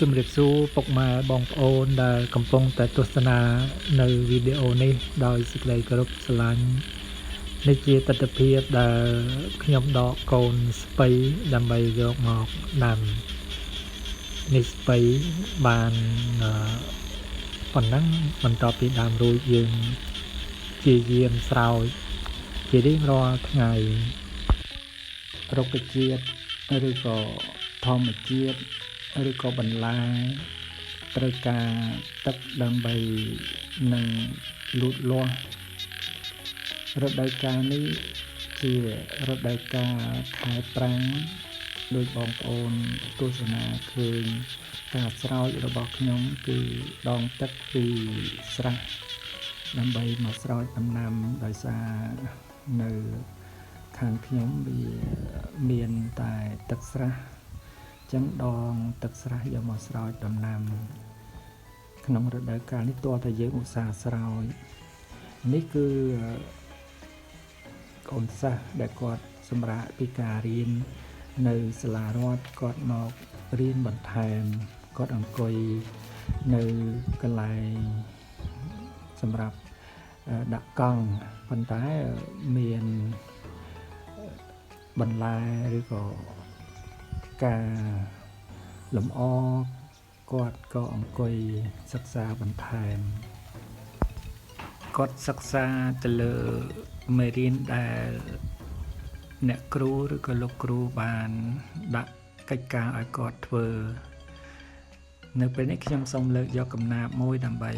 ជំរាបសួរពុកម៉ែបងប្អូនដែលកំពុងតែទស្សនានៅវីដេអូនេះដោយសេចក្តីគោរពស្រឡាញ់នេះជាទស្សនវិជ្ជាដែលខ្ញុំដកកូនស្ពៃដើម្បីយកមកដាំនេះស្ពៃបានប៉ុណ្ណឹងបន្ទាប់ពីដាំរួចយើងជាយាមស្រោចជារៀងរាល់ថ្ងៃរុក្ខជាតិឬក៏ធម្មជាតិឬក៏បន្លែត្រូវការទឹកដើម្បីនឹងលូតលាស់រដូវកាលនេះជារដូវកាលខែប្រាំងដោយបងប្អូនទស្សនាឃើញការស្រោចរបស់ខ្ញុំគឺដងទឹកពីស្រះដើម្បីមកស្រោចដំណាំដោយសារនៅខាងខ្ញុំវាមានតែទឹកស្រះចឹងដងទឹកស្រះយកមកស្រោចដំណាំក្នុងរដូវកាលនេះទាល់តែយើងឧស្សាហ៍ស្រោចនេះគឺកូនសិស្សដែលគាត់សម្រាប់ពីការរៀននៅសាលារដ្ឋគាត់មករៀនបន្ថែមគាត់អង្គុយនៅកន្លែងសម្រាប់ដាក់កង់ប៉ុន្តែមានបន្លែឬក៏ការលម្អគាត់ក៏អង្គុយសិក្សាបន្ថែមគាត់សិក្សាទៅលើមេរៀនដែលអ្នកគ្រូឬក៏លោកគ្រូបានដាក់កិច្ចការឲ្យគាត់ធ្វើនៅពេលនេះខ្ញុំសូមលើកយកកំណាព្យមួយដើម្បី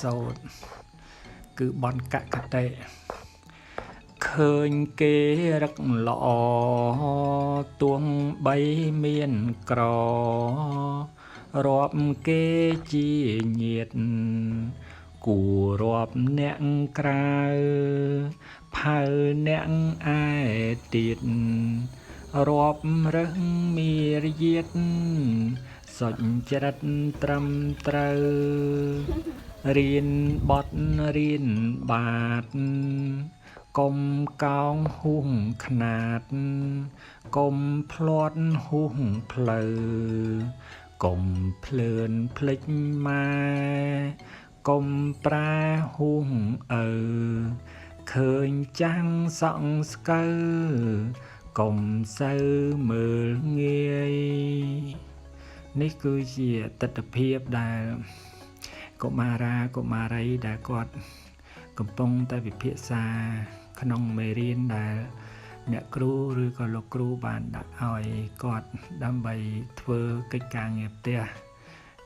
សូត្រគឺបនកកតេឃើញគេរឹកល្អទួងបីមានក្ររាប់គេជាញាតគួររាប់អ្នកក្រៅផៅអ្នកឯទៀតរាប់រើសមានយាតសុចរិតត្រឹមត្រូវរៀនបត់រៀនបាតកុំកោងហួងខ្នាតកុំភ្លាត់ហួងផ្លូវកុំភ្លើនភ្លេចម៉ែកុំប្រាហួងឪឃើញចាំងសក់ស្កូវកុំសូវមើលងាយនេះគឺជាទស្សនវិជ្ជាដែលកុមារាកុមារីដែលគាត់កំពុងតែពិភាក្សាក្នុងមេរៀនដែលអ្នកគ្រូឬក៏លោកគ្រូបានដាក់ឲ្យគាត់ដើម្បីធ្វើកិច្ចការងារផ្ទះ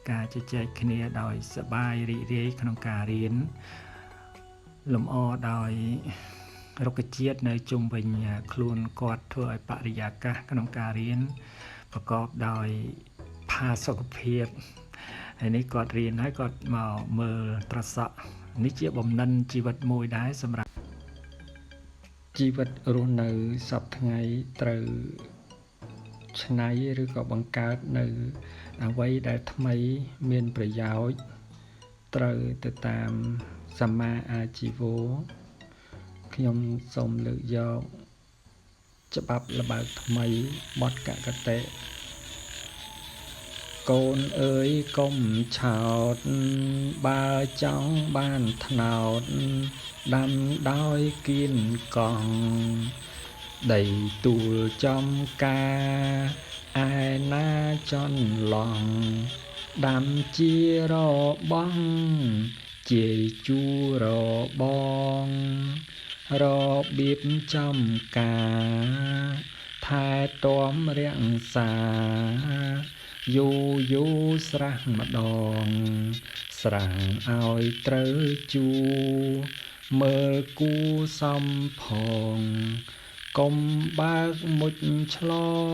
ការជជែកគ្នាដោយសប្បាយរីករាយក្នុងការរៀនលម្អដោយរុក្ខជាតិនៅជុំវិញខ្លួនគាត់ធ្វើឲ្យបរិយាកាសក្នុងការរៀនប្រកបដោយផាសុកភាពហើយនេះគាត់រៀនហើយគាត់មកមើលត្រសក់នេះជាបំណិនជីវិតមួយដែរសម្រាប់ជីវិតរស់នៅសពថ្ងៃត្រូវច្នៃឬក៏បង្កើតនៅអ្វីដែលថ្មីមានប្រយោជន៍ត្រូវទៅតាមសម្មាអាជីវោខ្ញុំសូមលើកយកច្បាប់ល្បើកថ្មីបទកកតេកូនអើយកុំឆោតបើចង់បានថ្នោតដាំដោយគៀនកង់ដីទួលចំការឯណាចន់ឡងដាំជារបង់ជាជួរបងរបៀបចំការថែទាំរាំងសាយូយូស្រះម្ដងស្រះឲ្យត្រូវជួមើលគូសំផងកុំបើកមុជឆ្ល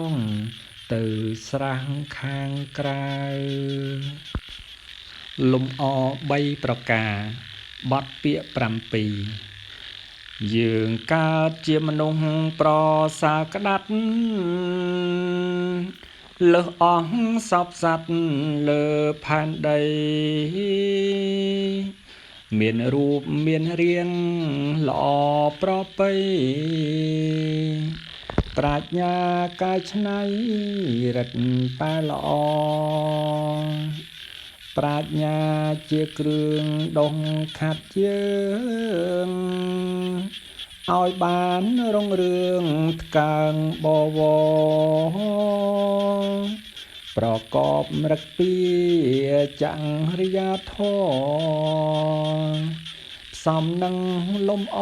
ងទៅស្រះខាងក្រៅលំអ3ប្រការបទពាក្យ7យើងកើតជាមនុស្សប្រសើរក្តាត់លើសអស់សពសត្វលើផែនដីមានរូបមានរាងល្អប្រពៃ ប្រាជ្ញាកាយឆ្នៃរិទ្ធតែល្អប្រាជ្ញាជាគ្រឿងដុសខាត់យើងឲ្យបានរុងរឿងថ្កើងបវរប្រកបរឹកពីចង្រិយាធម៌ផ្សំនឹងលំអ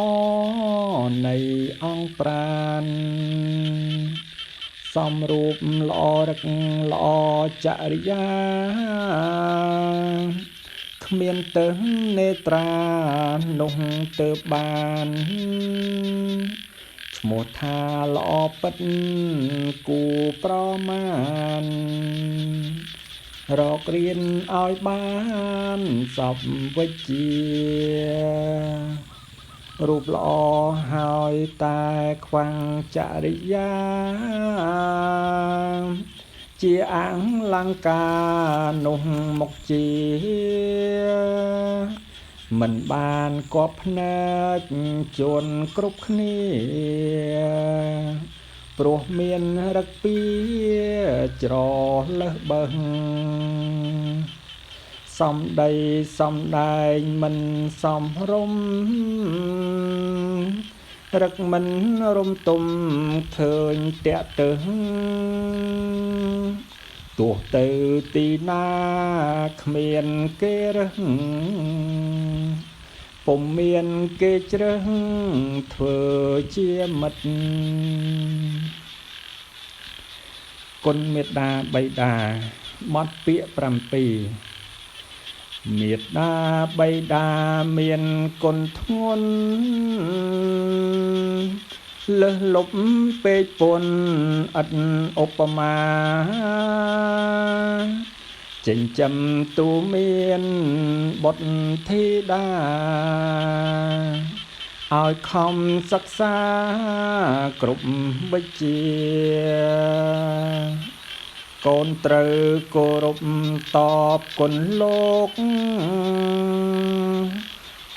នៃអង្គប្រាណសំរូបល្អរឹកល្អចរិយាគ្មានទៅនេត្រានោះទៅបានឈ្មោះថាល្អពិតគូប្រមាណរករៀនឲ្យបានសពវិជ្ជារូបល្អហើយតែខ្វាំងចរិយាជាអលង្ការនោះមកជាមិនបានគប់ភ្នែកជួនគ្រប់គ្នាព្រោះមានរឹកពីច្រលើសបឹងសំដីសំដែងមិនសមរម្យរឹកមិនរំទុំឃើញតាក់ទើទោះទៅទីណាគ្មានគេរើសពុំមានគេជ្រើសធ្វើជាមិត្តគុណមេត្តាបិតាបទពាក្យ7មេត្តាបិតាមានគុណធ្ងន់លើសលប់ពេកពុនឥតឧបមាចិញ្ចឹមទូមានបុត្រធីតាឲ្យខំសិក្សាគ្រប់វិជ្ជាកូនត្រូវគោរពតបគុណលោក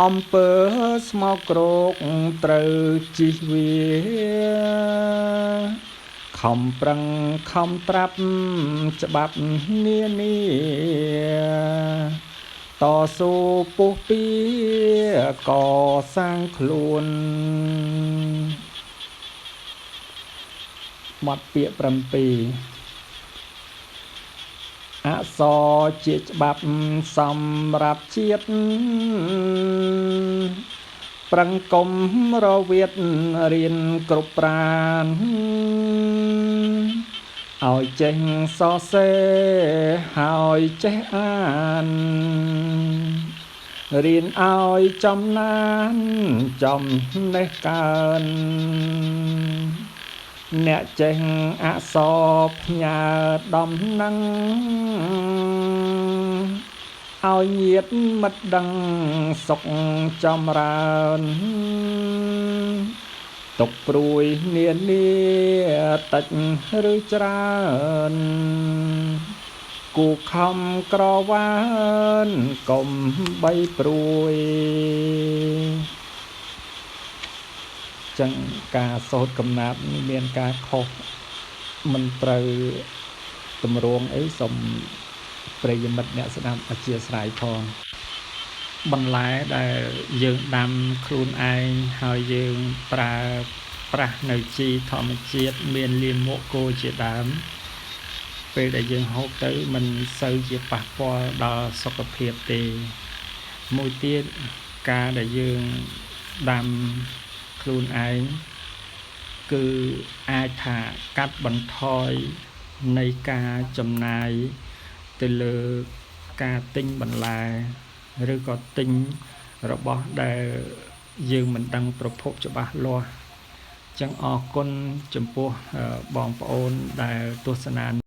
អំពើស្មោកគ្រោកត្រូវជិះវាខំប្រឹងខំត្រាប់ច្បាប់នានាតស៊ូពុះពៀកសាងខ្លួនបទពាក្យ7អក្សរជាច្បាប់សម្រាប់ជាតិប្រឹងកុំរវិតរៀនគ្រប់ប្រានឲ្យចេះសរសេរហើយចេះអានរៀនឲ្យចំណានចំណេះកើនអ្នកចេះអក្សរផ្ញើដំណឹងឲ្យញាតិមិត្តដឹងសុខចម្រើនទុកព្រួយនានាតិចឬច្រើនគូខំក្រវានកុំបីព្រួយចឹងការសូត្រកំណាព្យមានការខុសមិនត្រូវទម្រង់អីសូមប្រិយមិត្តអ្នកស្ដាប់អធ្យាស្រ័យផងបន្លែដែលយើងដាំខ្លួនឯងហើយយើងប្រើប្រាស់នៅជីធម្មជាតិមានលាមកគោជាដើមពេលដែលយើងហូបទៅមិនសូវជាប៉ះពាល់ដល់សុខភាពទេមួយទៀតការដែលយើងដាំខ្លួនឯងគឺអាចថាកាត់បន្ថយនៃការចំណាយទៅលើការទិញបន្លែឬក៏ទិញរបស់ដែលយើងមិនដឹងប្រភពច្បាស់លាស់ចឹងអរគុណចំពោះបងប្អូនដែលទស្សនា